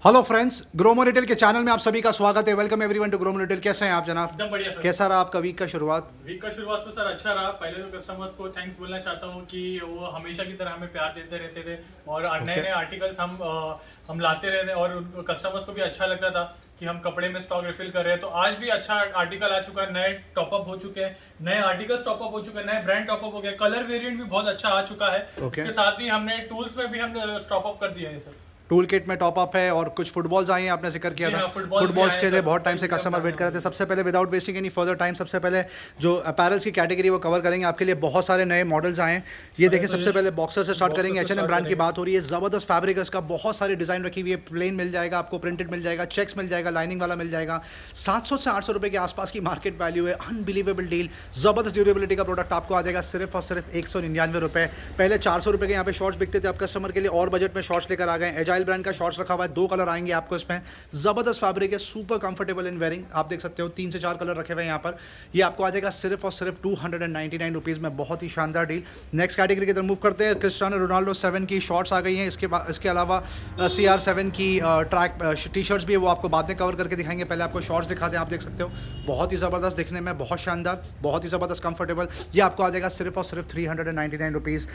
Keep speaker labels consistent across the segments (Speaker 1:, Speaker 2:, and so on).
Speaker 1: Hello friends, Gromo Retail के channel में आप सभी का स्वागत है। Welcome everyone to Gromo Retail. कैसे हैं आप जनाब?
Speaker 2: एकदम बढ़िया सर।
Speaker 1: कैसा रहा आपका वीक का शुरुआत?
Speaker 2: वीक का शुरुआत तो सर अच्छा रहा। पहले तो कस्टमर्स को थैंक्स बोलना चाहता हूँ कि वो हमेशा की तरह हमें प्यार देते रहते थे और नए नए आर्टिकल्स हम लाते रहते और कस्टमर्स को भी अच्छा लगता था कि हम कपड़े में स्टॉक रिफिल कर रहे हैं। तो आज भी अच्छा आर्टिकल आ चुका है, नए टॉपअप हो चुके हैं, नए आर्टिकल्स टॉपअप हो चुके हैं, नए ब्रांड टॉपअप हो गए, कलर वेरिएंट भी बहुत अच्छा आ चुका है। इसके साथ ही हमने टूल्स में भी हम स्टॉप कर दिए हैं सर।
Speaker 1: टूल किट में टॉप अप है और कुछ फुटबॉल्स आए हैं, आपने जिक्र किया था। फुटबॉल्स के लिए बहुत टाइम से कस्टमर वेट कर रहे थे। सबसे पहले without wasting any further time, सबसे पहले जो अपैरल्स की कैटेगरी वो कवर करेंगे। आपके लिए बहुत सारे नए मॉडल्स आए हैं। ये देखिए, सबसे पहले बॉक्सर से स्टार्ट करेंगे। H&M ब्रांड की बात हो रही है। जबरदस्त फैब्रिक है इसका, बहुत सारी डिजाइन रखी हुई है। प्लेन मिल जाएगा आपको, प्रिंटेड मिल जाएगा, चेक्स मिल जाएगा, लाइनिंग वाला मिल जाएगा। 700 से 800 रुपए के आसपास की मार्केट वैल्यू है। अनबिलीवेबल डील, जबरदस्त ड्यूरेबिलिटी का प्रोडक्ट आपको आ जाएगा सिर्फ और सिर्फ 199 रुपए। पहले 400 रुपए के यहाँ पे शॉर्ट्स बिकते थे। आप कस्टमर के लिए और बजट में शॉर्ट्स लेकर आ गए। एजाइल ब्रांड का शॉर्ट्स रखा हुआ है, 2 कलर आएंगे आपको इसमें। जबरदस्त फैब्रिक है, सुपर कंफर्टेबल इन वेयरिंग। आप देख सकते हो 3 से 4 कलर रखे हुए हैं यहाँ पर। ये आपको आ जाएगा सिर्फ और सिर्फ 299 रुपीज़ में। बहुत ही शानदार डील। नेक्स्ट कैटेगरी की तरफ मूव करते हैं। क्रिस्टियानो रोनाल्डो 7 की शॉर्ट्स आ गई हैं। इसके अलावा CR7 की ट्रैक टी शर्ट्स भी है, वो आपको बाद में कवर करके दिखाएंगे। पहले आपको शॉर्ट्स दिखाते हैं। आप देख सकते हो बहुत ही ज़बरदस्त दिखने में, बहुत शानदार, बहुत ही ज़बरदस्त कंफर्टेबल। ये आपको आ जाएगा सिर्फ और सिर्फ 399 रुपीज़।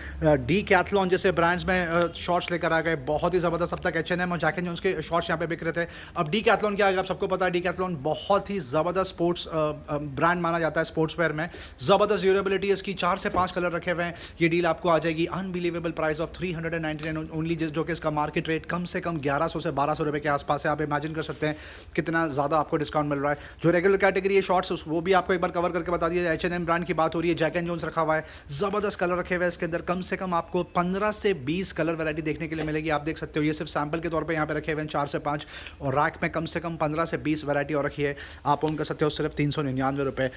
Speaker 1: डीकैथलॉन जैसे ब्रांड्स में शॉर्ट्स लेकर आ गए, बहुत ही ज़बरदस्त। अब तक H&M और जैक एंड जोन्स के शॉर्ट्स यहाँ पे बिक रहे थे। अब डीकैथलॉन क्या है, आप सबको पता है। डीकैथलॉन बहुत ही ज़बरदस्त स्पोर्ट्स ब्रांड माना जाता है स्पोर्ट्स वेयर में। ज़बरदस्त ड्यूरेबिलिटी है इसकी, 4 से 5 कलर रखे हुए हैं। ये डील आपको आ जाएगी अनबिलीवेबल प्राइस ऑफ 399 ओनली, जो कि इसका मार्केट रेट कम से कम 1100 से 1200 रुपये के आसपास है। आप इमेजिन कर सकते हैं कितना ज़्यादा आपको डिस्काउंट मिल रहा है। जो रेगुलर कैटेगरी है शॉर्ट्स, वो भी आपको एक बार कवर करके बता दिया। H&M ब्रांड की बात हो रही है। जैक एंड जोन्स रखा हुआ है, ज़बरदस्त कलर रखे हुए हैं इसके अंदर। कम से कम आपको 15 से 20 कलर वैरायटी देखने के लिए मिलेगी। आप देख सकते हो ये सिर्फ सैंपल के तौर पे यहाँ पे रखे हुए हैं 4 से 5, और रैक में कम से कम 15 से 20 वैरायटी और रखी है। आप ओन कर सकते हो सिर्फ 399 रुपये।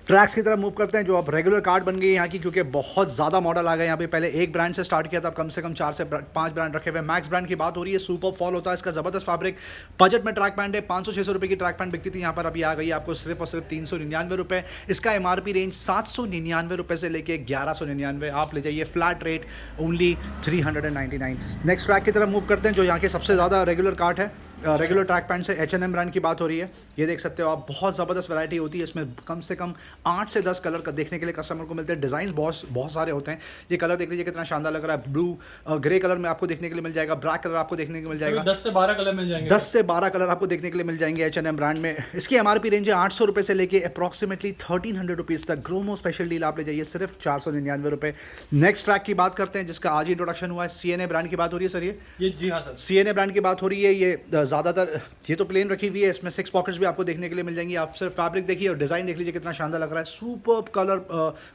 Speaker 1: ट्रैक्स की तरफ मूव करते हैं, जो अब रेगुलर कार्ड बन गई है यहाँ की, क्योंकि बहुत ज़्यादा मॉडल आ गए यहाँ पे। पहले एक ब्रांड से स्टार्ट किया था, अब कम से कम 4 से 5 ब्रांड रखे हुए हैं। मैक्स ब्रांड की बात हो रही है। सुपर फॉल होता है इसका, ज़बरदस्त फैब्रिक। बजट में ट्रैक पैंट है, 500-600 रुपये की ट्रैक पैंट बिकती थी यहाँ पर, अभी आ गई आपको सिर्फ और सिर्फ 399 रुपये। इसका MRP रेंज 799 रुपये से लेके 1199। आप ले जाइए flat rate, only 399। Next track की तरफ मूव करते हैं, जो यहाँ के सबसे ज़्यादा रेगुलर कार्ड है। रेगुलर ट्रैक पैंट से H&M ब्रांड की बात हो रही है। ये देख सकते हो आप, बहुत ज़बरदस्त वैरायटी होती है इसमें। कम से कम 8 से 10 कलर का देखने के लिए कस्टमर को मिलते हैं। डिज़ाइन बहुत सारे होते हैं। ये कलर देख लीजिए कितना शानदार लग रहा है। ब्लू ग्रे कलर में आपको देखने के लिए मिल जाएगा। ब्लैक कलर आपको देखने को मिल जाएगा।
Speaker 2: 10 से 12 कलर मिल जाएंगे।
Speaker 1: 10 से 12 कलर आपको देखने के लिए मिल जाएंगे H&M ब्रांड में। इसकी MRP रेंज है 800 रुपये से लेके अप्रॉक्सीमेटली 1300 रुपीज़ तक। ग्रोमो स्पेशल डील आप ले जाइए सिर्फ 499 रुपये। नेक्स्ट ट्रैक की बात करते हैं, जिसका आज ही इंट्रोडक्शन हुआ है। CNA ब्रांड की बात हो रही है सर।
Speaker 2: ये जी हाँ सर,
Speaker 1: CNA ब्रांड की बात हो रही है। ये ज़्यादातर, ये तो प्लेन रखी हुई है, इसमें 6 पॉकेट्स भी आपको देखने के लिए मिल जाएंगी। आप सिर्फ फैब्रिक देखिए और डिज़ाइन देख लीजिए कितना शानदार लग रहा है। सुपर कलर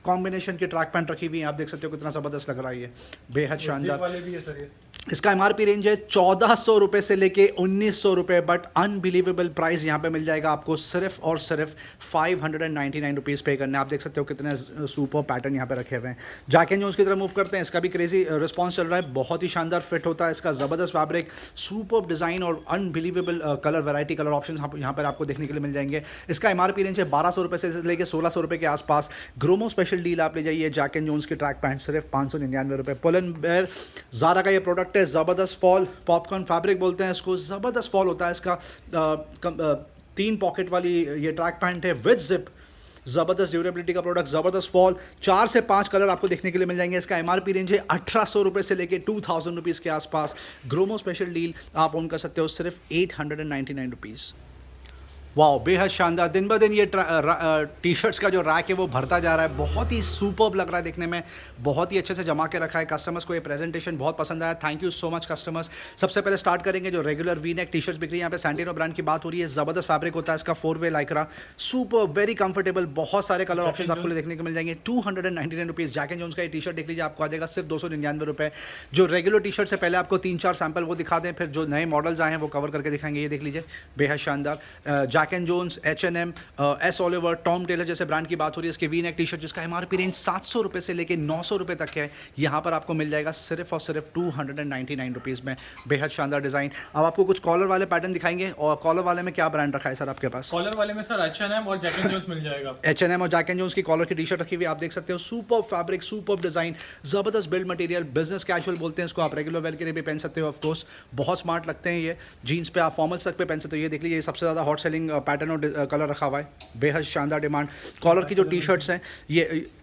Speaker 1: कॉम्बिनेशन के ट्रैक पैंट रखी हुई है। आप देख सकते हो कितना ज़बरदस्त लग रहा है, ये बेहद शानदार
Speaker 2: वाले भी है सर। ये
Speaker 1: इसका MRP रेंज है 1400 रुपये से लेके 1900 रुपये, बट अनबिलीवेबल प्राइस यहाँ पे मिल जाएगा आपको सिर्फ और सिर्फ 599 रुपीज़ पे करने। आप देख सकते हो कितने सुपर पैटर्न यहाँ पे रखे हुए हैं। जैक एंड जोन्स की तरफ मूव करते हैं। इसका भी क्रेजी रिस्पॉन्स चल रहा है, बहुत ही शानदार फिट होता है इसका। ज़बरदस्त फैब्रिक, सुपर डिज़ाइन और unbelievable colour variety, colour option यहाँ पर आपको देखने के लिए मिल जाएंगे। इसका MRP रेंज है 1200 रुपये से लेकर 1600 रुपये के आसपास। ग्रोमो स्पेशल डील आप ले जाइए। जैक एंड जोन्स की ट्रैक पैंट सिर्फ 599 रुपये। पुलन बेयर ज़ारा का ये प्रोडक्ट है। ज़बरदस्त फॉल, पॉपकॉर्न फैब्रिक बोलते हैं इसको। ज़बरदस्त फॉल होता है इसका। 3 पॉकेट वाली ये ट्रैक पैंट है विद जिप। ज़बरदस्त ड्यूरेबिलिटी का प्रोडक्ट, ज़बरदस्त फॉल। 4 से 5 कलर आपको देखने के लिए मिल जाएंगे। इसका MRP रेंज है 1800 रुपये से लेके 2000 रुपीज़ के आसपास। ग्रोमो स्पेशल डील आप ऑन कर सकते हो सिर्फ 899 रुपीज़। वाह, बेहद शानदार। दिन ब दिन ये टी शर्ट्स का जो रैक है वो भरता जा रहा है। बहुत ही सुपर्ब लग रहा है देखने में, बहुत ही अच्छे से जमा के रखा है। कस्टमर्स को ये प्रेजेंटेशन बहुत पसंद आया। Thank you so much customers. सबसे पहले स्टार्ट करेंगे जो regular we neck T shirts बिक रही है यहाँ पे। सैंटिनो ब्रांड की बात हो रही है। ज़बरदस्त फैब्रिक होता है इसका, 4-वे लाइक्रा, सुपर वेरी कंफर्टेबल। बहुत सारे कलर ऑप्शन आपको देखने को मिल जाएंगे। 299 रुपीज़। जैक एंड जोन्स का ये टी शर्ट देख लीजिए, आपको आ जाएगा सिर्फ 299 रुपये। जो रेगुलर टी शर्ट से पहले आपको 3-4 सैंपल वो दिखा दें, फिर जो नए मॉडल्स आए हैं वो कवर करके दिखाएंगे। ये देख लीजिए, बेहद शानदार। Jack and Jones, H&M, S Oliver, Tom Tailor जैसे ब्रांड की बात हो रही है, इसके वी नेक टी शर्ट जिसका MRP रेंज 700 रुपये से लेके 900 रुपये तक है, यहाँ पर आपको मिल जाएगा सिर्फ और सिर्फ 299 रुपीज़ में। बेहद शानदार डिज़ाइन। अब आपको कुछ कॉलर वाले पैटर्न दिखाएंगे, और कॉलर वाले में क्या ब्रांड रखा है सर आपके पास?
Speaker 2: कॉलर वाले में सर H&M और जैक एंड जोन्स मिल जाएगा।
Speaker 1: H&M और जैक एंड जोन्स की कॉलर की टी शर्ट रखी हुई आप देख सकते हो। सुपर फैब्रिक, सुपर डिज़ाइन, ज़बरदस्त बिल्ड मटेरियल, बिजनेस कैजुअल बोलते हैं इसको, आप रेगुलर वेयर के लिए भी पहन सकते हो। ऑफ कोर्स बहुत स्मार्ट लगते हैं ये, जीन्स पे आप फॉर्मल्स तक पे पहन सकते हो। ये देख लीजिए, सबसे ज़्यादा हॉट सेलिंग पैटर्न और कलर रखा हुआ है, बेहद शानदार डिमांड। कॉलर की जो टी शर्ट्स हैं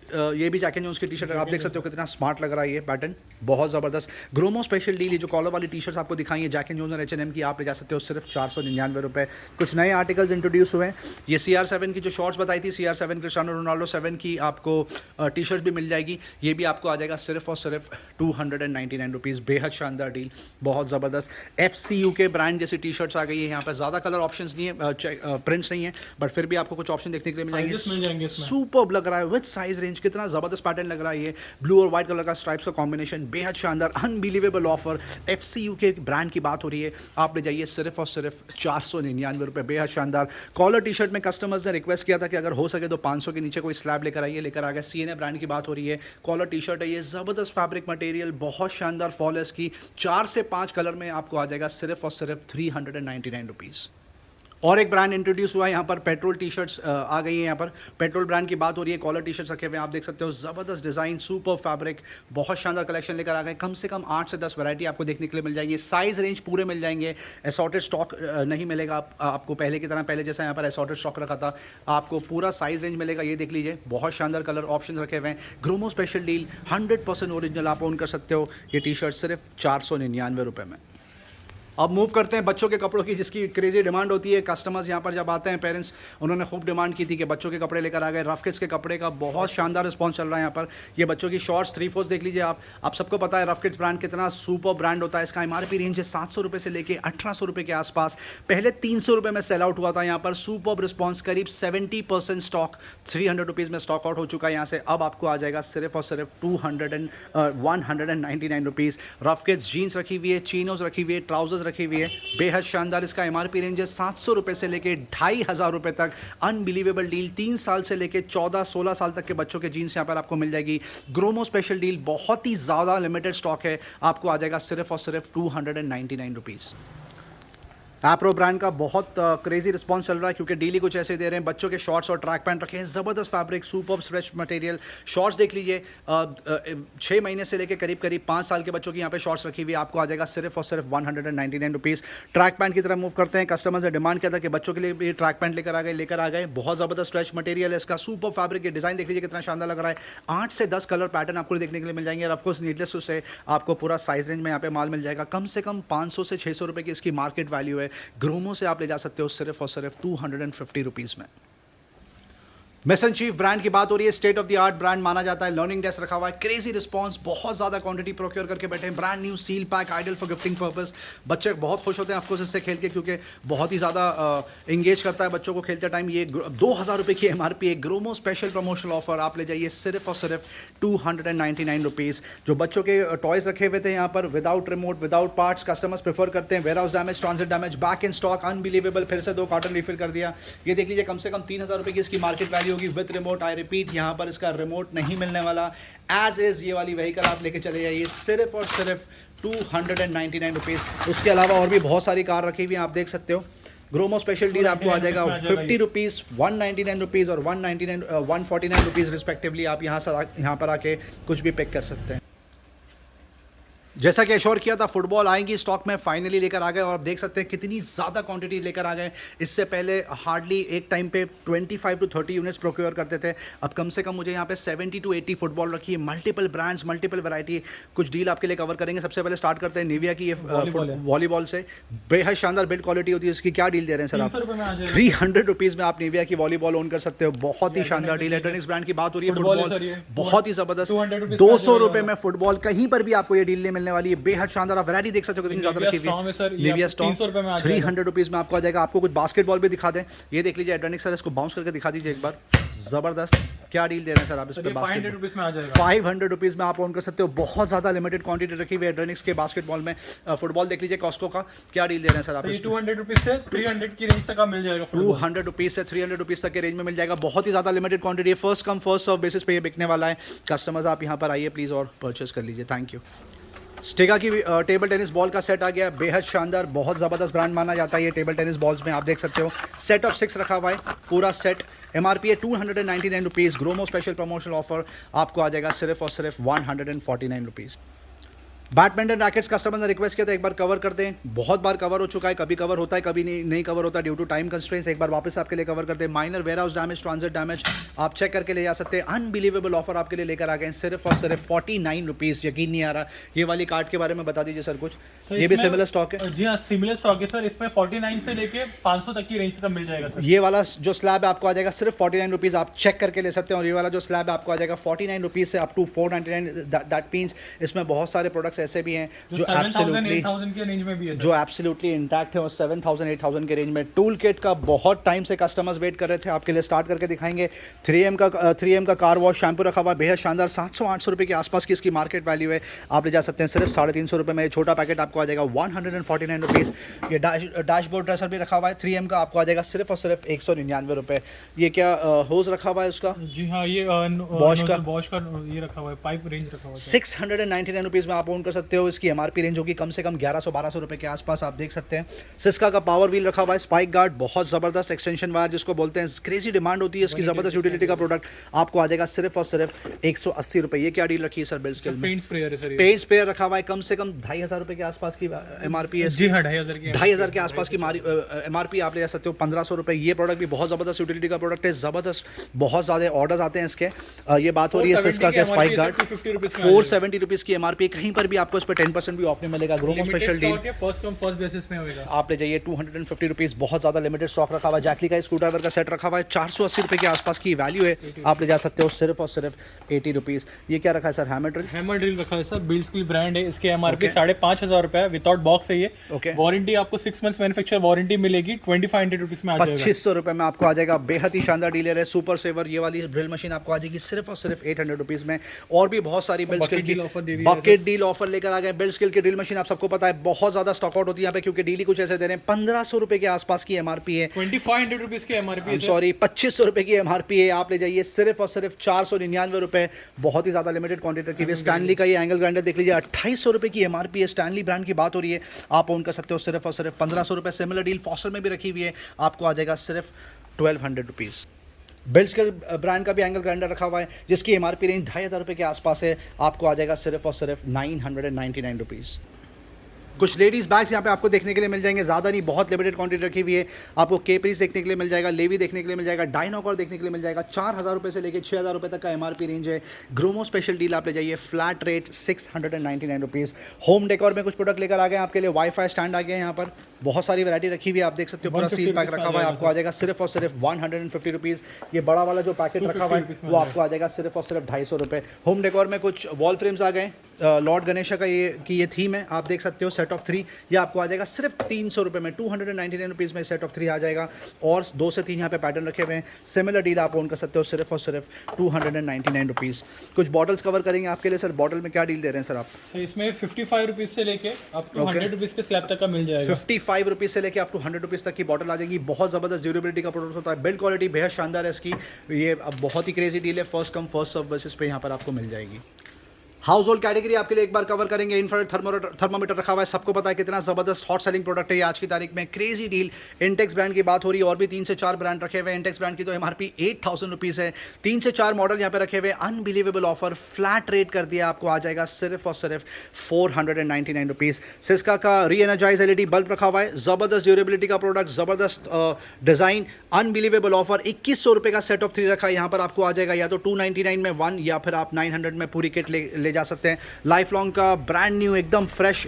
Speaker 1: ये भी जैक एंड जोन्स की टी शर्ट आप देख सकते हो कितना स्मार्ट लग रहा है ये पैटर्न, बहुत ज़बरदस्त। ग्रोमो स्पेशल डील, ये जो कॉलर वाली टी शर्ट्स आपको दिखाई है जैक एंड जोन्स और H&M की, आप ले जा सकते हो सिर्फ 499 रुपये। कुछ नए आर्टिकल्स इंट्रोड्यूस हुए हैं। ये CR7 की जो शॉर्ट्स बताई थी, CR7 क्रिस्टियानो रोनाल्डो 7 की आपको टी शर्ट भी मिल जाएगी, ये भी आपको आ जाएगा सिर्फ और सिर्फ 299 रुपीज़। बेहद शानदार डील, बहुत ज़बरदस्त। FCU के ब्रांड जैसी टी शर्ट्स आ गई है यहाँ पर। ज़्यादा कलर ऑप्शंस नहीं है, प्रिंट्स नहीं है, बट फिर भी आपको कुछ ऑप्शन देखने के लिए मिल जाएंगे। सुपर लग रहा है विद साइज रेंज, कितना ज़बरदस्त पैटर्न लग रहा है ये। ब्लू और व्हाइट कलर का स्ट्राइप्स का कॉम्बिनेशन, बेहद शानदार, अनबिलीवेबल ऑफर। FCU के ब्रांड की बात हो रही है, आप ले जाइए सिर्फ और सिर्फ 499 रुपये, बेहद शानदार। कॉलर टी शर्ट में कस्टमर्स ने रिक्वेस्ट किया था कि अगर हो सके तो 500 के नीचे कोई स्लैब लेकर आइए, लेकर आ गया। CNA ब्रांड की बात हो रही है, कॉलर टी शर्ट है ये, ज़बरदस्त फैब्रिक मटेरियल, बहुत शानदार फॉलर्स की, 4 से 5 कलर में आपको आ जाएगा सिर्फ और सिर्फ 399 रुपीज़। और एक ब्रांड इंट्रोड्यूस हुआ है यहाँ पर, पेट्रोल टी शर्ट्स आ गई है यहाँ पर। पेट्रोल ब्रांड की बात हो रही है, कॉलर टी शर्ट्स रखे हुए आप देख सकते हो, ज़बरदस्त डिज़ाइन, सुपर फैब्रिक, बहुत शानदार कलेक्शन लेकर आ गए। कम से कम 8 से 10 वैरायटी आपको देखने के लिए मिल जाएंगे। साइज़ रेंज पूरे मिल जाएंगे। असॉर्टेड स्टॉक नहीं मिलेगा आपको पहले की तरह, पहले जैसा यहाँ पर असॉर्टेड स्टॉक रखा था, आपको पूरा साइज़ रेंज मिलेगा। ये देख लीजिए, बहुत शानदार कलर ऑप्शन रखे हुए हैं। ग्रोमो स्पेशल डील, 100% ओरिजिनल आप ओन कर सकते हो ये टी शर्ट सिर्फ 499 रुपये में। अब मूव करते हैं बच्चों के कपड़ों की, जिसकी क्रेजी डिमांड होती है। कस्टमर्स यहाँ पर जब आते हैं, पेरेंट्स, उन्होंने खूब डिमांड की थी कि बच्चों के कपड़े लेकर आ गए। रफ किड्स के कपड़े का बहुत शानदार रिस्पांस चल रहा है यहाँ पर। ये बच्चों की शॉर्ट्स 3/4 देख लीजिए आप सबको पता है रफ किड्स ब्रांड कितना सुपर ब्रांड होता है। इसका MRP रेंज है 700 रुपये से लेकर 1800 रुपये के आसपास। पहले 300 रुपये में सेल आउट हुआ था यहाँ पर। सुपर रिस्पॉन्स, करीब 70% स्टॉक 300 रुपीज़ में स्टॉक आउट हो चुका है यहाँ से। अब आपको आ जाएगा सिर्फ और सिर्फ 199 रुपीज़। रफ किड्स जीन्स रखी हुई है, चीनोज रखी हुई है, ट्राउजर्स रखी हुई है, बेहद शानदार। इसका MRP रेंज है 700 रुपये से लेके 2500 रुपये तक। अनबिलीवेबल डील, 3 साल से लेके 14-16 साल तक के बच्चों के जीन्स यहाँ पर आपको मिल जाएगी। ग्रोमो स्पेशल डील, बहुत ही ज़्यादा लिमिटेड स्टॉक है, आपको आ जाएगा सिर्फ और सिर्फ 299 रुपीज़। एप्रो ब्रांड का बहुत क्रेजी रिस्पांस चल रहा है, क्योंकि डीली कुछ ऐसे दे रहे हैं। बच्चों के शॉर्ट्स और ट्रैक पैंट रखे हैं, ज़बरदस्त fabric, super stretch material. Shorts देख लीजिए, 6 महीने से लेकर करीब 5 साल के बच्चों की यहाँ पे शॉर्ट्स रखी हुई है, आपको आ जाएगा सिर्फ और सिर्फ 199 रुपीज़। ट्रैक पैंट की तरफ मूव करते हैं। कस्टमर्स ने डिमांड किया था कि बच्चों के लिए भी ट्रैक पैंट लेकर आ गए। बहुत ज़बरदस्त स्ट्रेच मटेरियल है इसका, सुपर फैब्रिक। ये डिज़ाइन देख लीजिए कितना शानदार लग रहा है। 8 से 10 कलर पैटर्न आपको देखने के लिए मिल जाएंगे। और ऑफकोर्स नीडलेस टू से आपको पूरा साइज रेंज में यहाँ पे माल मिल जाएगा। कम से कम 500 से 600 रुपये की इसकी मार्केट वैल्यू है। ग्रोमो से आप ले जा सकते हो सिर्फ और सिर्फ 250 रुपीज़ में। मिशन चीफ ब्रांड की बात हो रही है, state of the art brand माना जाता है। लर्निंग डेस्क रखा हुआ है, क्रेजी रिस्पांस, बहुत ज़्यादा क्वांटिटी प्रोक्योर करके बैठे हैं। Brand new seal pack, ideal for gifting purpose. बच्चे बहुत खुश होते हैं ऑफकोर्स इससे खेल के, क्योंकि बहुत ही ज़्यादा इंगेज करता है बच्चों को खेलते टाइम। ये 2000 रुपये की MRP है। ग्रोमो स्पेशल प्रमोशनल ऑफर, आप ले जाइए सिर्फ और सिर्फ 299 रुपीज़। जो बच्चों के टॉयज़ रखे हुए थे यहाँ पर, without remote, without parts, customers prefer करते हैं। Warehouse damage, transit damage, back in stock, unbelievable. फिर से 2 कार्टन रिफिल कर दिया। ये देख लीजिए, कम से कम 3000 रुपये की इसकी मार्केट वैल्यू होगी विद रिमोट। आई रिपीट, यहाँ पर इसका रिमोट नहीं मिलने वाला। एज इज ये वाली व्हीकल आप लेके चले जाइए सिर्फ और सिर्फ 299 रुपीज़। इसके अलावा और भी बहुत सारी कार रखी हुई हैं, आप देख सकते हो। ग्रोमो स्पेशल डील आपको आ जाएगा 50 रुपीज़, 199 रुपीज़ और 149 रुपीज़ रिस्पेक्टिवली। आप यहाँ पर आके कुछ भी पिक कर सकते हैं। जैसा कि एश्योर किया था, फुटबॉल आएंगी स्टॉक में, फाइनली लेकर आ गए। और आप देख सकते हैं कितनी ज़्यादा क्वांटिटी लेकर आ गए। इससे पहले हार्डली एक टाइम पे 25 to 30 यूनिट्स प्रोक्योर करते थे। अब कम से कम मुझे यहाँ पे 70 to 80 फुटबॉल रखी है। मल्टीपल ब्रांड्स, मल्टीपल वैरायटी, कुछ डील आपके लिए कवर करेंगे। सबसे पहले स्टार्ट करते हैं निविया की वॉलीबॉल से। बेहद शानदार बिल्ड क्वालिटी होती है उसकी। क्या डील दे रहे हैं सर आप? 300 रुपीज़ में आप निविया की वॉलीबॉल ओन कर सकते हो। बहुत ही शानदार डील है। टेनिस ब्रांड की बात हो रही है, फुटबॉल बहुत ही ज़बरदस्त। 200 रुपये में फुटबॉल कहीं पर भी आपको ये डील नहीं मिलने वाली है। बेहद शानदार, आप वैरायटी देख सकते हो कितनी ज़्यादा रखी हुई है। निविया स्टॉक 300 रुपीज़ में आपको आ जाएगा। आपको कुछ बास्केटबॉल भी दिखा दें, ये देख लीजिए एडवानिक सर, इसको बाउंस करके दिखा दीजिए एक बार। ज़बरदस्त। क्या डील दे रहे हैं सर आप इस पे?
Speaker 2: 500 रुपीज़ में आ जाएगा।
Speaker 1: 500 रुपीज़ में आप ओन कर सकते हो। बहुत ज़्यादा लिमिटेड क्वांटिटी रखी हुई है एड्रेनिक्स के बास्केटबॉल में। फुटबॉल देख लीजिए कॉस्को का, क्या डील दे रहे हैं सर आप?
Speaker 2: 200 रुपीज़ से 300 की रेंज तक का मिल जाएगा।
Speaker 1: 200 रुपीज़ से 300 रुपीज़ तक के रेंज में मिल जाएगा। बहुत ही ज़्यादा लिमिटेड क्वांटिटी है, first come first serve basis पे ये बिकने वाला है। कस्टमर्स आप यहाँ पर आइए प्लीज़ और परचेस कर लीजिए। Thank you. स्टेगा की टेबल टेनिस बॉल का सेट आ गया, बेहद शानदार, बहुत ज़बरदस्त ब्रांड माना जाता है ये टेबल टेनिस बॉल्स में। आप देख सकते हो सेट ऑफ 6 रखा हुआ है, पूरा सेट। MRP है 299 rupees. Gromo special promotional offer आपको आ जाएगा सिर्फ और सिर्फ 149 रुपीज़। बैडमिंटन रैकेट्स कस्टमर ने रिक्वेस्ट किया था एक बार कवर कर दें, बहुत बार कवर हो चुका है, कभी कवर होता है कभी नहीं कवर होता ड्यू टू टाइम कंस्ट्रेंट्स। एक बार वापस आपके लिए कवर कर दें। Minor warehouse damage, transit damage आप चेक करके ले जा सकते हैं। अनबिलीवेबल ऑफर आपके लिए लेकर आ गए सिर्फ और सिर्फ 49 रुपीज़। यकीन नहीं आ रहा। ये वाली कार्ड के बारे में बता दीजिए सर कुछ। ये भी सिमिलर स्टॉक है?
Speaker 2: जी हाँ, सिमिलर स्टॉक है सर। इसमें 49 से लेके 500 तक की रेंज तक मिल जाएगा सर।
Speaker 1: ये वाला जो स्लैब आपको आ जाएगा सिर्फ 49 रुपीज़, आप चेक करके ले सकते हैं। और ये वाला जो स्लैब आपको आ जाएगा 49 रुपीज़ से अप टू 499। दैट मीन्स इसमें बहुत सारे प्रोडक्ट्स ऐसे भी हैं जो
Speaker 2: 7,000-8,000 के रेंज में भी है सर।
Speaker 1: जो एब्सोल्युटली इंटैक्ट है, और 7,000-8,000 के रेंज में। टूल किट का बहुत टाइम से कस्टमर्स वेट कर रहे थे, आपके लिए स्टार्ट करके दिखाएंगे। 3M का कार वॉश शैम्पू रखा हुआ, बेहद शानदार। 700-800 रुपये के आसपास की इसकी मार्केट वैल्यू है। आप ले जा सकते हैं सिर्फ 350 रुपये में। छोटा पैकेट आपको आ जाएगा 149 रुपीज़। ये डैशबोर्ड ड्रेसर भी रखा हुआ है 3M का, आपको आ जाएगा सिर्फ और सिर्फ 199 रुपये। ये क्या होज रखा हुआ है उसका?
Speaker 2: जी हाँ, ये
Speaker 1: बॉश का
Speaker 2: ये रखा हुआ है, पाइप रेंज रखा हुआ है।
Speaker 1: 699 रुपीज़ में आप ओन कर सकते हो। इसकी MRP रेंज होगी कम से कम 1100-1200 रुपये के आसपास। आप देख सकते हैं सिस्का का पावर व्हील रखा हुआ है, स्पाइक गार्ड, बहुत ज़बरदस्त एक्सटेंशन वायर जिसको बोलते हैं। क्रेजी डिमांड होती है इसकी, ज़बरदस्त यूटिलिटी का प्रोडक्ट आपको आ जाएगा सिर्फ और सिर्फ 180 रुपये। ये क्या डील रखी है सर बिल स्केल में?
Speaker 2: पेंट स्प्रेयर है सर।
Speaker 1: पेंट स्प्रेयर रखा हुआ है, कम से कम 2,500 रुपये के आसपास की MRP है।
Speaker 2: जी हाँ, 2,500
Speaker 1: के आसपास की MRP आप ले जा सकते हो। 1,500 रुपये। ये प्रोडक्ट भी बहुत ज़बरदस्त यूटिलिटी का प्रोडक्ट है, ज़बरदस्त, बहुत ज़्यादा ऑर्डर्स आते हैं इसके। ये बात हो रही है सिस्का के स्पाइक गार्ड, 470 रुपीज़ की MRP। कहीं पर भी आपको इस पर 10% भी ऑफ नहीं मिलेगा। Gromo special deal,
Speaker 2: first come first basis में होगा।
Speaker 1: आप ले जाइए 250 रुपीज़। बहुत ज़्यादा लिमिटेड स्टॉक रखा हुआ है। जैकली का स्क्रू ड्राइवर का सेट रखा हुआ है, 480 रुपये के आसपास की वैल्यू है। आप ले जा सकते हो सिर्फ और सिर्फ 80 रुपीज़। ये क्या रखा है सर? हैमर ड्रिल
Speaker 2: रखा है सर, बिल्ड स्किल ब्रांड है। इसके MRP 5,500 रुपये है, विदाउट बॉक्स है ये। वारंटी आपको 6 मंथ्स मैन्युफैक्चर वारंटी मिलेगी। 2,500 रुपीज़ में आ जाएगा।
Speaker 1: 2,500 रुपये में आपको आ जाएगा। बेहद ही शानदार डीलर है, सुपर सेवर। ये वाली ड्रिल मशीन आपको आ जाएगी सिर्फ और सिर्फ 800 रुपीज़ में। और भी बहुत सारी बिल्ड स्किल की बकेट डील ऑफर लेकर आ गए। बिल्ड स्किल की ड्रिल मशीन आप सबको पता है बहुत ज़्यादा स्टॉक आउट होती है यहाँ पे, क्योंकि डीली कुछ ऐसे दे रहे हैं। 1,500 रुपये के आसपास की MRP है।
Speaker 2: 2,500 रुपीज़ की MRP है,
Speaker 1: सॉरी 2,500 रुपये की MRP है। आप ले जाइए सिर्फ और सिर्फ 499 रुपये। बहुत ही ज़्यादा लिमिटेड क्वांटिटी रखी हुई है। स्टैनली का ये एंगल ग्राइंडर देख लीजिए, 2,800 रुपये की MRP है। स्टैनली ब्रांड की बात हो रही है, आप ओन कर सकते हो सिर्फ और सिर्फ 1,500 रुपये। सिमिलर डील फॉस्टर में भी रखी हुई है, आपको आ जाएगा सिर्फ 1,200 रुपीज़। बिल्ड स्किल ब्रांड का भी एंगल ग्राइंडर रखा हुआ है, जिसकी MRP रेंज 2,500 रुपये के आसपास है। आपको आ जाएगा सिर्फ और सिर्फ 999 रुपीज़। कुछ लेडीज़ बैग्स यहाँ पे आपको देखने के लिए मिल जाएंगे, ज़्यादा नहीं, बहुत लिमिटेड क्वांटिटी रखी हुई है। आपको केपरीज देखने के लिए मिल जाएगा, लेवी देखने के लिए मिल जाएगा, डायनोकॉर देखने के लिए मिल जाएगा। 4,000 रुपये से लेकर 6,000 रुपये तक का MRP रेंज है। ग्रोमो स्पेशल डील आप ले जाइए, flat rate 699 rupees. Home decor में कुछ प्रोडक्ट लेकर आ गए आपके लिए। वाईफाई स्टैंड आ गया यहाँ पर, बहुत सारी वैरायटी रखी हुई है, आप देख सकते हो। पूरा सील पैक रखा हुआ है, आपको आ जाएगा सिर्फ और सिर्फ 150 रुपीज़। ये बड़ा वाला जो पैकेट रखा हुआ है वो आपको आ जाएगा सिर्फ और सिर्फ 250 रुपये। होम डेकोर में कुछ वॉल फ्रेम्स आ गए, लॉर्ड गणेशा का ये थीम है, आप देख सकते हो। सेट ऑफ 3 ये आपको आ जाएगा सिर्फ 300 रुपये में। 299 रुपीज़ में सेट ऑफ 3 आ जाएगा। और 2 से 3 यहाँ पे पैटर्न रखे हुए हैं। सिमिलर डील आप ओन कर सकते हो सिर्फ और सिर्फ 299 रुपीज़। कुछ बॉटल्स कवर करेंगे आपके लिए सर। बॉटल में क्या डील दे रहे हैं सर आप?
Speaker 2: सर इसमें 55 रुपीज़ से लेके आप 100 रुपीज़ के स्लैब तक का मिल जाएगा।
Speaker 1: 55 रुपीज़ से लेके आप 100 रुपीज़ तक की बॉटल आ जाएगी। बहुत ज़बरदस्त ड्यूरेबिलिटी का प्रोडक्ट होता है, बिल्ड क्वालिटी बेहद शानदार है इसकी। ये अब बहुत ही क्रेजी डील है, first come first serve basis पे यहाँ पर आपको मिल जाएगी। हाउस होल्ड कैटेगरी आपके लिए एक बार कवर करेंगे। इंफ्रारेड थर्मामीटर रखा हुआ है, सबको पता है कितना ज़बरदस्त हॉट सेलिंग प्रोडक्ट है ये आज की तारीख में। Crazy deal. इंटेक्स ब्रांड की बात हो रही है, और भी 3 से 4 ब्रांड रखे हुए हैं। इंटेक्स ब्रांड की तो MRP 8,000 रुपीज़ है। 3 से 4 मॉडल यहाँ पे रखे हुए। अनबिलीवेबल ऑफर, फ्लैट रेट कर दिया, आपको आ जाएगा सिर्फ और सिर्फ 499 रुपीज़। सिस्का का री एनर्जाइज LED बल्ब रखा हुआ है, ज़बरदस्त ड्यूरेबिलिटी का प्रोडक्ट, ज़बरदस्त डिज़ाइन, अनबिलीवेबल ऑफर। 2,100 रुपये का सेट ऑफ 3 रखा है। यहाँ पर आपको आ जाएगा या तो 299 में 1, या फिर आप 900 में पूरी किट ले ले जा सकते हैं। लाइफ लॉन्ग का ब्रांड न्यू एकदम फ्रेश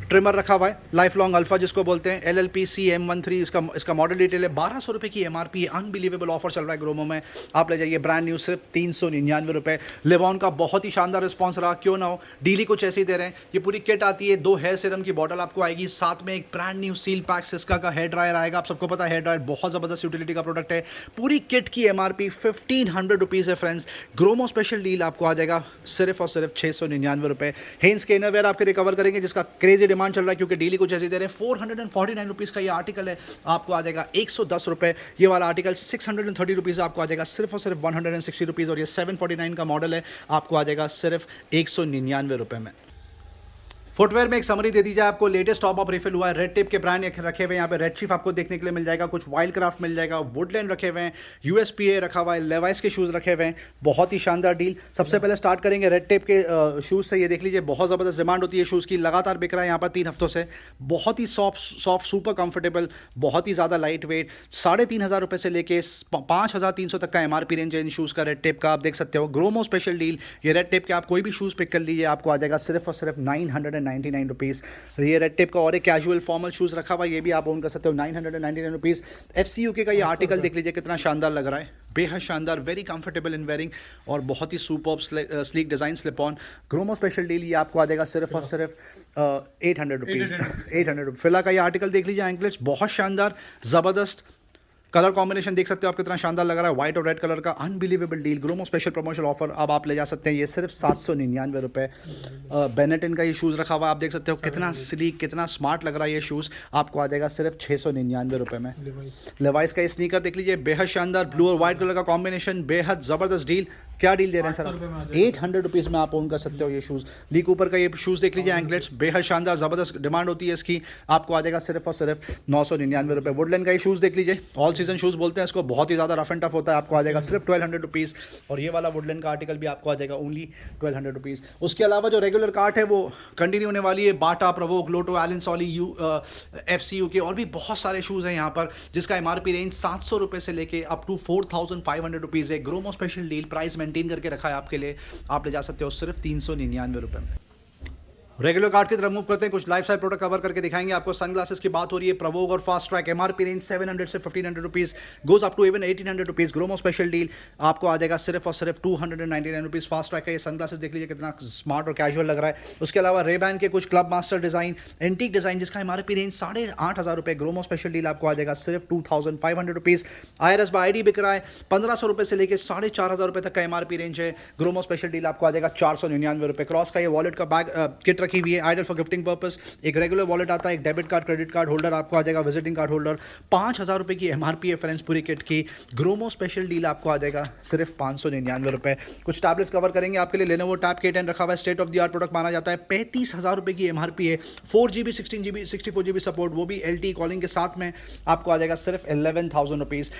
Speaker 1: ट्रिमर रखा हुआ है, लाइफ लॉन्ग अल्फा जिसको बोलते हैं, LLP CM13 इसका मॉडल डिटेल है। 1200 रुपये की MRP है, अनबिलीवेबल ऑफर चल रहा है ग्रोमो में, आप ले जाइए ब्रांड न्यू सिर्फ 399 रुपये। लिवॉन का बहुत ही शानदार रिस्पॉन्स रहा, क्यों ना हो, डीली कुछ ऐसे ही दे रहे हैं। ये पूरी किट आती है, 2 हेयर सीरम की बॉटल आपको आएगी, साथ में एक brand new seal pack Syska का हेयर ड्रायर आएगा। आप सबको पता है हेयर ड्रायर बहुत ज़बरदस्त यूटिलिटी का प्रोडक्ट है। पूरी किट की MRP 1500 रुपीज़ है फ्रेंड्स। ग्रोमो स्पेशल डील आपको आ जाएगा सिर्फ और सिर्फ 699 रुपये। हेंस के इनरवेयर आपके रिकवर करेंगे जिसका क्रेजी डिमांड चल रहा है, क्योंकि डेली कुछ ऐसे दे रहे हैं। 449 रुपीज़ का ये आर्टिकल है, आपको आ जाएगा 110 रुपये। ये वाला आर्टिकल 630 रुपीज़ आपको आ जाएगा सिर्फ और सिर्फ 160 रुपीज़। और ये 749 का मॉडल है, आपको आ जाएगा सिर्फ 199 रुपये में। फुटवेयर में एक समरी दे दी जाए आपको, लेटेस्ट टॉप अप रिफिल हुआ है, रेड टेप के ब्रांड रखे हुए हैं यहाँ पे। रेड चीफ आपको देखने के लिए मिल जाएगा, कुछ वाइल्ड क्राफ्ट मिल जाएगा, वुडलैंड रखे हुए हैं, USPA रखा हुआ है, लेवाइस के शूज़ रखे हुए हैं। बहुत ही शानदार डील। सबसे पहले स्टार्ट करेंगे रेड टेप के शूज़ से। ये देख लीजिए, बहुत ज़बरदस्त डिमांड होती है शूज़ की, लगातार बिक रहा है यहाँ पर 3 हफ्तों से। बहुत ही सॉफ्ट सुपर कंफर्टेबल, बहुत ही ज़्यादा लाइट वेट। 3500 रुपये से लेके 5300 तक का MRP रेंज है इन शूज़ का रेड टेप का, आप देख सकते हो। ग्रोमो स्पेशल डील, ये रेड टेप के आप कोई भी शूज़ पिक कर लीजिए, आपको आ जाएगा सिर्फ और सिर्फ 999 रुपीज़। ये रेड टेप का और एक कैजुअल फॉर्मल शूज़ रखा हुआ है, ये भी आप ओन कर सकते हो, 999 रुपीज़। FCUK का ये आर्टिकल देख लीजिए कितना शानदार लग रहा है, बेहद शानदार, वेरी कंफर्टेबल इन वेयरिंग और बहुत ही superb sleek design slip on. ग्रोमो स्पेशल डील ये आपको आ जाएगा सिर्फ और सिर्फ 800 रुपीज़। 800 रुपये। फिलहाल का ये आर्टिकल देख लीजिए, एंकलेट्स बहुत शानदार, ज़बरदस्त कलर कॉम्बिनेशन देख सकते हो आप कितना शानदार लग रहा है, व्हाइट और रेड कलर का, unbelievable deal. Gromo special promotional offer अब आप ले जा सकते हैं, ये सिर्फ 799 रुपये। बेनेटन का ये शूज़ रखा हुआ, आप देख सकते हो कितना स्लीक, कितना स्मार्ट लग रहा है ये शूज़, आपको आ जाएगा सिर्फ 699 रुपये में। लेवाइस का ये स्नीकर देख लीजिए, बेहद शानदार, ब्लू और व्हाइट कलर का कॉम्बिनेशन, बेहद ज़बरदस्त डील। क्या डील दे रहे हैं सर? 800 रुपीज़ में आप ओन कर सकते हो ये शूज़। ली कूपर का ये शूज़ देख लीजिए, एंकलेट्स, बेहद शानदार, ज़बरदस्त डिमांड होती है इसकी, आपको आ जाएगा सिर्फ और सिर्फ 999 रुपये। वुडलैंड का ये शूज़ देख लीजिए, ऑल सीजन शूज़ बोलते हैं इसको, बहुत ही ज़्यादा रफ एंड टफ होता है, आपको आ जाएगा सिर्फ 1200 रुपीज़। और ये वाला वुडलैंड का आर्टिकल भी आपको आ जाएगा ओनली 1200 रुपीज़। उसके अलावा जो रेगुलर कार्ट है वो कंटिन्यू होने वाली है, बाटा, प्रवोक, लोटो, एलन सॉली, FCUK और भी बहुत सारे शूज़ हैं यहाँ पर, जिसका MRP रेंज 700 रुपये से लेके अप टू 4500 रुपीज़ है। Gromo special deal, price maintain करके रखा है आपके लिए, आप ले जा सकते हो सिर्फ 399 रुपये में। रेगुलर कार्ड की तरफ मूव करते हैं, कुछ लाइफस्टाइल प्रोडक्ट कवर करके दिखाएंगे आपको। सनग्लासेस की बात हो रही है, प्रवोक और फास्ट ट्रैक, MRP रेंज 700 से 1500 rupees, goes up to even 1800 rupees. Gromo special deal आपको आ जाएगा सिर्फ और सिर्फ 299 रुपीज़। फास्ट ट्रैक का ये सनग्लासेस देख लीजिए कितना स्मार्ट और कैजुअल लग रहा है। उसके अलावा रेबैन के कुछ club master design, antique design, जिसका MRP रेंज 8500 रुपये। ग्रोमो स्पेशल डील आपको आ जाएगा सिर्फ 2500 रुपीज़। IRS बाय ID बिक रहा है 1500 रुपये से लेकर 4500 रुपये तक का MRP रेंज है। ग्रोमो स्पेशल डील आपको आ जाएगा 499 रुपये। क्रॉस का ये वॉलेट का बैग किट रखी हुई है, आइडल फॉर पर्पस। एक रेगुलर वॉलेट आता है, एक debit card, credit card holder आपको आ जाएगा, विजिटिंग कार्ड होल्डर। 5000 रुपये की MRP है फ्रेंड्स पूरी किट की। ग्रोमो स्पेशल डील आपको आ जाएगा सिर्फ 599 रुपये। कुछ टैबलेट्स कवर करेंगे आपके लिए। लेनोवो टैब K10 रखा हुआ है, state of the art product माना जाता है। 35,000 रुपये की MRP है। 4GB 16GB 64GB सपोर्ट, वो भी LTE कॉलिंग के साथ में, आपको आ जाएगा सिर्फ 11,000 रुपीज़।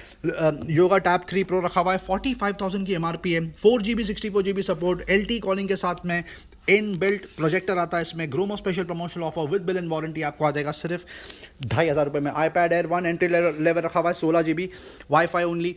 Speaker 1: योगा टैब 3 प्रो रखा हुआ है, 45,000 की MRP है। 4GB 64GB support, LTE calling के साथ में, इन बिल्ट प्रोजेक्टर आता है इसमें। Gromo special promotional offer with bill and warranty आपको आ जाएगा सिर्फ 2500 रुपये में। iPad Air 1 एंट्री लेवल रखा हुआ है, 16GB, wifi only.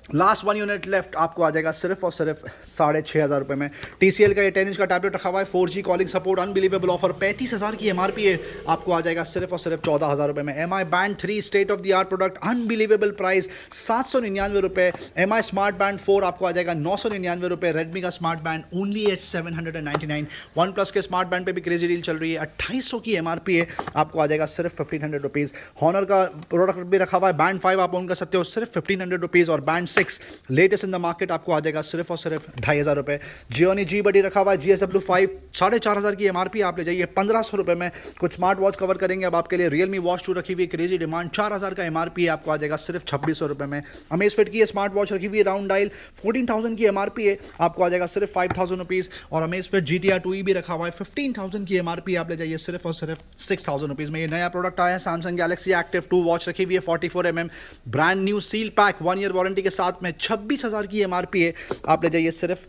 Speaker 1: Last 1 unit left, आपको आ जाएगा सिर्फ और सिर्फ 6500 रुपये में। TCL का ये 10 इंच का टैबलेट रखा हुआ है, 4G calling support, unbelievable offer, 35,000 की MRP है, आपको आ जाएगा सिर्फ और सिर्फ 14,000 रुपये में। MI Band 3 state of the art product, unbelievable price 799 रुपये। MI Smart Band 4 आपको आ जाएगा 999 रुपये। रेडमी का smart band only at 799। OnePlus के स्मार्ट बैंड पे भी क्रेजी डील चल रही है, 2800 की MRP है, आपको आ जाएगा सिर्फ 1500 रुपीज़। हॉनर का प्रोडक्ट भी रखा हुआ है, बैंड 5 आप ओन कर सकते हो सिर्फ 1500 रुपीज़। और band 6 latest in the market आपको आ जाएगा सिर्फ और सिर्फ 2500 रुपये। जियोनी जी बडी रखा हुआ है, GSW 5 4500 की MRP, आप ले जाइए 1500 रुपये में। कुछ स्मार्ट वॉच कवर करेंगे अब आपके लिए। रियलमी वॉच 2 रखी हुई, क्रेजी डिमांड, 4000 का MRP है, आपको आ जाएगा सिर्फ 2600 रुपये में। अमेजफिट की स्मार्ट वॉच रखी हुई है, राउंड डायल, 14,000 की MRP है, आपको आ जाएगा सिर्फ 5000 रुपीज़। और अमेजफिट GTR 2E भी रखा हुआ है, 15,000 की MRP, आप ले जाइए सिर्फ और सिर्फ 6000 रुपीज़ में। ये नया प्रोडक्ट आया है, सैमसंग गैलेक्सी एक्टिव 2 वॉच रखी हुई है, 44mm, brand new seal pack, 1 year warranty के साथ में, 26,000 की MRP है, आप ले जाइए सिर्फ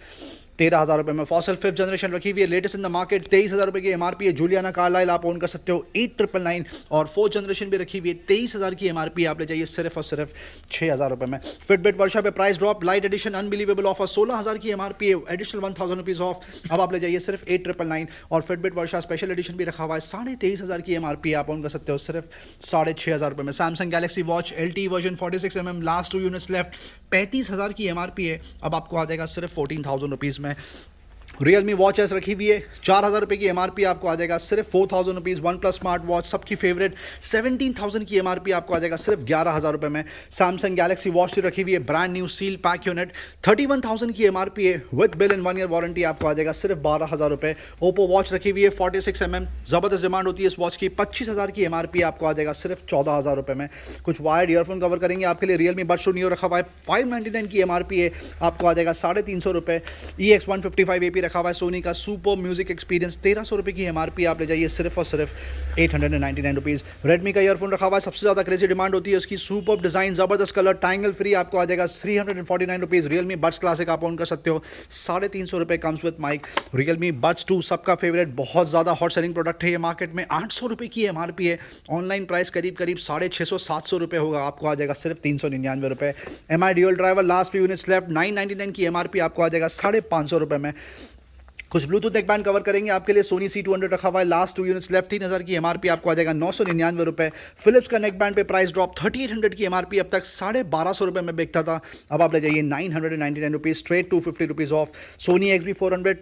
Speaker 1: 13,000 रुपये में। फॉसल 5th जनरेशन रखी हुई है, लेटेस्ट इन द मार्केट, 23,000 रुपये की एमआरपी है। जूलियाना कार्लाइल आप ओन कर सकते हो 8,999, और 4th जनरेशन भी रखी हुई है, 23,000 की एमआरपी आप ले जाइए सिर्फ और सिर्फ 6,000 रुपये में। फिटबिट वर्षा पे price drop, lite edition unbelievable offer, 16,000 की एमआरपी है, एडिशनल 1,000 रुपीज़ ऑफ, अब आप ले जाइए सिर्फ 8,999, और फिटबिट वर्षा स्पेशल एडिशन भी रखा हुआ है, 23,500 की एमआरपी आप ओन कर सकते हो सिर्फ 6,500 रुपये में। Samsung Galaxy watch LTE version 46mm, last 2 units left, 35,000 की एमआरपी है, अब आपको आ जाएगा सिर्फ 14,000 रुपीज़ में। रियलमी वॉच एस रखी हुई है, 4,000 रुपये की एमआरपी आपको आ जाएगा सिर्फ 4,000 rupees. One plus smart watch सबकी फेवरेट, 17,000 की एमआरपी आपको आ जाएगा सिर्फ 11,000 रुपये में। सैमसंग गैलेक्सी वॉच रखी हुई है, brand new seal pack unit, 31,000 की एमआरपी है, with bill and 1 year warranty आपको आ जाएगा सिर्फ 12,000 रुपये। ओप्पो वॉच रखी हुई है 46mm, ज़बरदस्त डिमांड होती है इस वॉच की, 25,000 की एमआरपी आपको आ जाएगा सिर्फ 14,000 रुपये में। कुछ वायर्ड ईयरफोन कवर करेंगे आपके लिए, रियलमी बड्स 2 नियो रखा हुआ है, 599 की एमआरपी है, आपको आ जाएगा 350 रुपये। EX155 AP रखा हुआ है, सोनी का सुपर म्यूजिक एक्सपीरियंस, 1,300 रुपये की एमआरपी आप ले जाइए सिर्फ और सिर्फ 899 रुपीज़। रेडमी का ईयरफोन रखा हुआ है, सबसे ज़्यादा क्रेजी डिमांड होती है उसकी, सुपर डिज़ाइन, ज़बरदस्त कलर, ट्रायंगल फ्री, आपको आ जाएगा 349 रुपीज़। रियलमी बड्स क्लासिक आप ऑन कर सकते हो, 350 रुपये, comes with mic. Realme Buds 2 सबका फेवरेट, बहुत ज़्यादा हॉट सेलिंग प्रोडक्ट है ये मार्केट में, 800 रुपये की एमआरपी है, ऑनलाइन प्राइस करीब 650-700 रुपये होगा, आपको आ जाएगा सिर्फ 399 रुपये। MI dual driver, last few units left, 999 की एमआरपी आपको आ जाएगा 550 रुपये में। कुछ ब्लूटूथ नेक बैंड कवर करेंगे आपके लिए, सोनी C200 रखा हुआ है, लास्ट 2 यूनिट्स लेफ्ट, 3,000 की एमआरपी आपको आ जाएगा 999 रुपये। फिलिप्स का नेक बैंड पे प्राइस ड्रॉप, 3,800 की एमआरपी अब तक 1,250 रुपये में बिकता था, अब आप ले जाइए 999 rupees, straight 250 rupees off. Sony XB400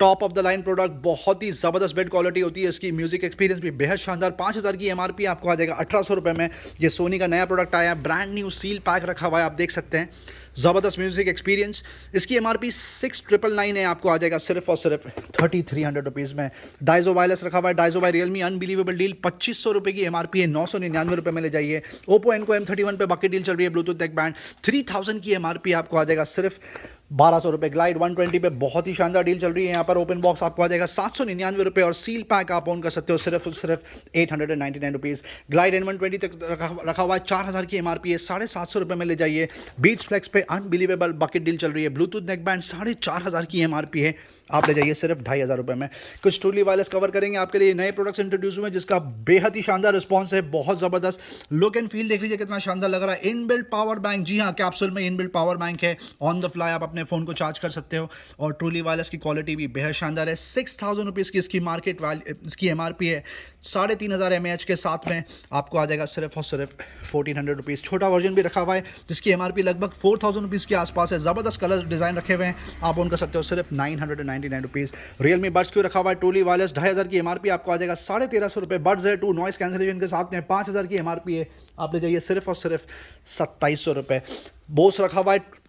Speaker 1: top of the line product, बहुत ही ज़बरदस्त बेड क्वालिटी होती है इसकी, म्यूजिक एक्सपीरियंस भी बेहद शानदार, 5,000 की एमआरपी आपको आ जाएगा 1,800 रुपये में। ये सोनी का नया प्रोडक्ट आया है, ब्रांड न्यू सील पैक रखा हुआ है, आप देख सकते हैं, ज़बरदस्त म्यूजिक एक्सपीरियंस। इसकी एमआरपी 6,999 है, आपको आ जाएगा सिर्फ और सिर्फ 3,300 रुपीज़ में। डाइजो वायरलेस रखा हुआ है, Dizo by Realme unbelievable deal, 2,500 रुपये की एमआरपी है, 999 रुपये में ले जाइए। ओप्पो एनको M31 पे बकेट डील चल रही है, ब्लूटूथ नेक बैंड, 3,000 की एमआरपी आपको आ जाएगा सिर्फ 1,200 रुपये। ग्लाइड 120 पे बहुत ही शानदार डील चल रही है, यहाँ पर ओपन बॉक्स आपको आ जाएगा 799 रुपये, और सील पैक आप ऑन कर सकते हो सिर्फ 899 रुपीज़। ग्लाइड N120 तक रखा हुआ है, 4,000 की एमआरपी है, 750 रुपये में ले जाइए। बीट्स फ्लेक्स पे अनबिलीवेबल बकेट डील चल रही है, ब्लूटूथ नेक बैंड 4,500 की एमआरपी है, आप ले जाइए सिर्फ 2,500 रुपये में। कुछ ट्रूली वायरलेस कवर करेंगे आपके लिए, नए प्रोडक्ट्स इंट्रोड्यूस हुए हैं जिसका बेहद ही शानदार रिस्पॉन्स है, बहुत ज़बरदस्त लुक एंड फील देख लीजिए कितना शानदार लग रहा है। इनबिल्ट पावर बैंक, जी हाँ, कैप्सूल में इनबिल्ट पावर बैंक है, ऑन द फ्लाई आप अपने फ़ोन को चार्ज कर सकते हो, और ट्रूली वायरलेस की क्वालिटी भी बेहद शानदार है। 6,000 रुपीज़ की इसकी मार्केट इसकी एमआरपी है, 3,500 mAh के साथ में आपको आ जाएगा सिर्फ और सिर्फ 1,400 रुपीज़। छोटा वर्जन भी रखा हुआ है जिसकी एमआरपी लगभग 4,000 रुपीज़ के आसपास है, ज़बरदस्त कलर डिज़ाइन रखे हुए हैं, आप ऑन कर सकते हो सिर्फ 999 रुपीज़। रियलमी बड्स क्यों रखा हुआ है, ट्रूली वायरलेस, 2,500 की एमआरपी आपको आ जाएगा 1,350 रुपये। बड्स है 2 नॉइस कैंसलेशन के साथ में, 5,000 की एमआरपी है, आप ले जाइए सिर्फ और सिर्फ 2,700 रुपये। बोस रखा हुआ है,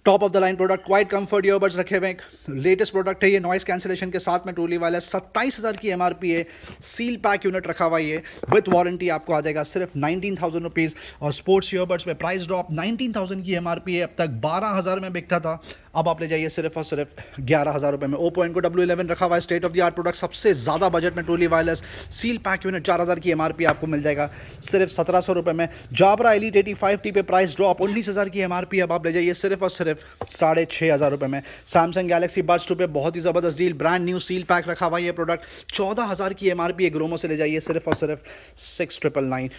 Speaker 1: top of the line product, quite comfort earbuds रखे हुए हैं, लेटेस्ट प्रोडक्ट है ये, नॉइस कैंसिलेशन के साथ में, ट्रूली वायरलेस, 27,000 की एमआरपी है, सील पैक यूनिट रखा हुआ है ये, विथ वारंटी आपको आ जाएगा सिर्फ 19,000 रुपीज़। और स्पोर्ट्स ईयरबड्स पे प्राइस ड्रॉप, 19,000 की एमआरपी है, अब तक 12,000 में बिकता था, अब आप ले जाइए सिर्फ और सिर्फ 11,000 रुपये में। ओप्पो एनको W11 रखा हुआ है, state of the art product, सबसे ज़्यादा बजट में, truly wireless, seal pack unit, 4,000 की एमआरपी आपको मिल जाएगा सिर्फ 1,700 रुपये में। जाबरा एलीट 85T पे प्राइस ड्रॉप, 19,000 की एमआरपी, अब आप ले जाइए सिर्फ और सिर्फ 6,500 रुपये में। सैमसंग गैलेक्सी बड्स 2 पे बहुत ही ज़बरदस्त deal, brand new seal pack रखा हुआ है ये प्रोडक्ट, 14,000 की एमआरपी है, ग्रोमो से ले जाइए सिर्फ और सिर्फ 6,999।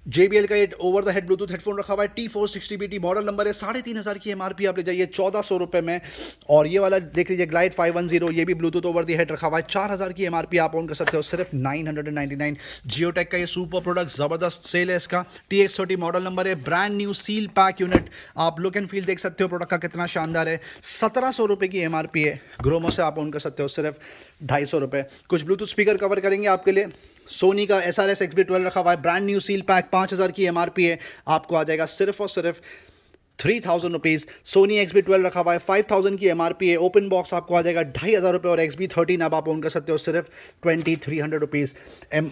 Speaker 1: JBL का ये over the head Bluetooth headphone रखा हुआ है, T460BT मॉडल नंबर है, 3,500 की एमआरपी, आप ले जाइए 1,400 रुपये में। और ये वाला देख लीजिए ग्लाइड 510, ये भी ब्लूटूथ ओवर द हेड रखा हुआ है, 4,000 की एमआरपी, आप ऑन कर सकते हो सिर्फ 999। जियोटेक का ये सुपर प्रोडक्ट, ज़बरदस्त सेल है इसका, TX30 मॉडल नंबर है, brand new seal pack unit, आप लुक एंड फील देख सकते हो प्रोडक्ट का कितना शानदार है, 1,700 रुपये की एमआरपी है, ग्रोमो से आप ऑन कर सकते हो सिर्फ 250 रुपये। कुछ ब्लूटूथ स्पीकर कवर करेंगे आपके लिए, सोनी का SRS XB12 रखा हुआ है, ब्रांड न्यू सील पैक, 5,000 की एमआरपी है, आपको आ जाएगा सिर्फ और सिर्फ 3,000 रुपीज़। सोनी XB12 रखा हुआ है, 5,000 की एमआरपी है, ओपन बॉक्स आपको आ जाएगा 2,500 रुपये, और XB13 अब आप ऑन कर सकते हो सिर्फ 2,300 रुपीज़।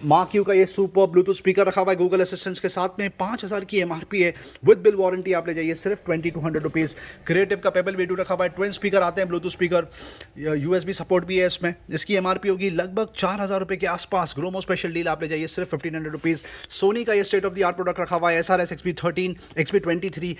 Speaker 1: मार्क यू का ये सुपर ब्लूटूथ स्पीकर रखा हुआ है गूगल असिस्टेंट के साथ में, 5,000 की एमआरपी है, विद बिल वारंटी, आप ले जाइए सिर्फ 2,200 रुपीज़। क्रिएटिव का पेबल V2 रखा हुआ है, ट्विन स्पीकर आते हैं ब्लूटूथ स्पीकर, USB सपोर्ट भी है इसमें, इसकी एमआरपी होगी लगभग 4,000 रुपये के आसपास, ग्रोमो स्पेशल डील, आप ले जाइए सिर्फ 1,500 रुपीज़। सोनी का ये state of the art product रखा हुआ है, SRS XB13 XB23,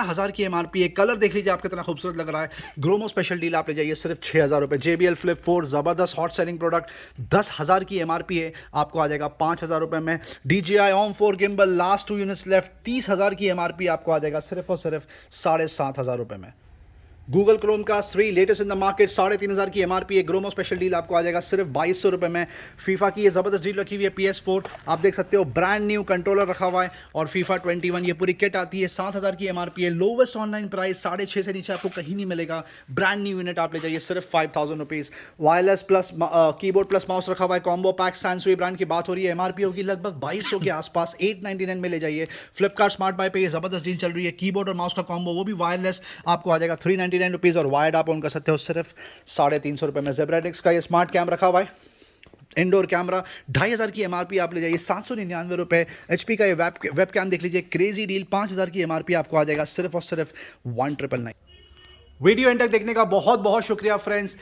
Speaker 1: 12,000 की MRP है। कलर देख लीजिए आप कितना खूबसूरत लग रहा है। ग्रोमो स्पेशल डील आप ले जाइए सिर्फ 6,000 रुपये। JBL Flip 4 ज़बरदस्त हॉट सेलिंग प्रोडक्ट, 10,000 की MRP है, आपको आ जाएगा 5,000 रुपये में। DJI OM 4 gimbal last 2 units left, 30,000 की MRP आपको आ जाएगा सिर्फ और सिर्फ 7,500 रुपये में। गूगल क्रोम का 3 लेटेस्ट इन द मार्केट, 3,500 की MRP है। ग्रोमो स्पेशल डील आपको आ जाएगा सिर्फ 2,200 रुपये में। फीफा की ये ज़बरदस्त डील रखी हुई है। PS4 आप देख सकते हो, ब्रांड न्यू कंट्रोलर रखा हुआ है और FIFA 21 ये पूरी किट आती है। 7,000 की MRP है। लोवेस्ट ऑनलाइन प्राइस 6,500 से नीचे आपको कहीं नहीं मिलेगा। ब्रांड न्यू यूनिट आप ले जाइए सिर्फ 5,000 rupees. Wireless plus keyboard plus mouse रखा हुआ है। कॉम्बो पैक सैनसुई ब्रांड की बात हो रही है, MRP होगी लगभग 2,200 के आसपास, 899 में ले जाइए। फ्लिपकार्ट स्मार्ट बाय पे ये ज़बरदस्त डील चल रही है। कीबोर्ड और माउस का कॉम्बो, वो भी वायरलेस, आपको आ जाएगा 399 रुपीज़ और वायर्ड आप ऑन कर सकते हो सिर्फ 350 रुपये में। ज़ेब्राटिक्स का ये स्मार्ट कैमरा रखा हुआ है, इंडोर कैमरा, 2,500 की MRP आप ले जाइए 799 रुपये। HP का ये वेब कैम देख लीजिए, क्रेजी डील, 5,000 की MRP आपको आ जाएगा सिर्फ और सिर्फ 1,999। वीडियो एंड तक देखने का बहुत बहुत शुक्रिया फ्रेंड्स।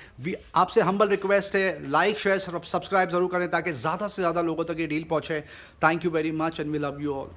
Speaker 1: आपसे हम्बल रिक्वेस्ट है, लाइक शेयर सब्सक्राइब जरूर करें ताकि ज़्यादा से ज़्यादा लोगों तक ये डील पहुँचे। Thank you very much and we love you all.